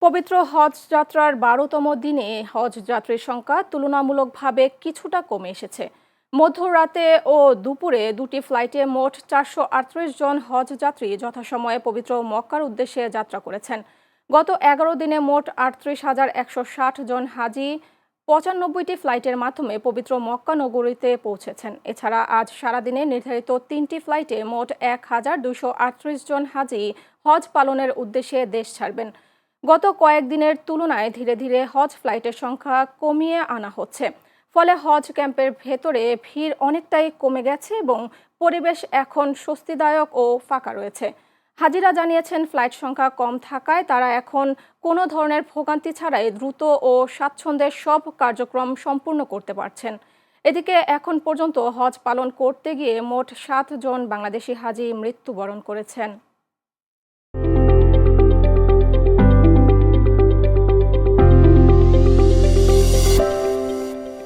পবিত্র হজ যাত্রার ১২তম দিনে হজ যাত্রীর সংখ্যা তুলনামূলকভাবে কিছুটা কমে এসেছে। মধ্যরাতে ও দুপুরে দুটি ফ্লাইটে মোট ৪৩৮ জন হজ যাত্রী যথাসময়ে পবিত্র মক্কার উদ্দেশ্যে যাত্রা করেছেন। গত ১১ দিনে মোট ৩৮,১৬০ জন হাজি ৯৫টি ফ্লাইটের মাধ্যমে পবিত্র মক্কা নগরীতে পৌঁছেছেন। এছাড়া আজ সারাদিনে নির্ধারিত ৩টি ফ্লাইটে মোট ১,২৩৮ জন হাজি হজ পালনের উদ্দেশ্যে দেশ ছাড়বেন। গত কয়েকদিনের তুলনায় ধীরে ধীরে হজ ফ্লাইটের সংখ্যা কমিয়ে আনা হচ্ছে। ফলে হজ ক্যাম্পের ভেতরে ভিড় অনেকটাই কমে গেছে এবং পরিবেশ এখন স্বস্তিদায়ক ও ফাঁকা রয়েছে। হাজিরা জানিয়েছেন, ফ্লাইট সংখ্যা কম থাকায় তারা এখন কোনো ধরনের ভোগান্তি ছাড়াই দ্রুত ও স্বাচ্ছন্দ্যে সব কার্যক্রম সম্পূর্ণ করতে পারছেন। এদিকে এখন পর্যন্ত হজ পালন করতে গিয়ে মোট 7 জন বাংলাদেশি হাজি মৃত্যুবরণ করেছেন।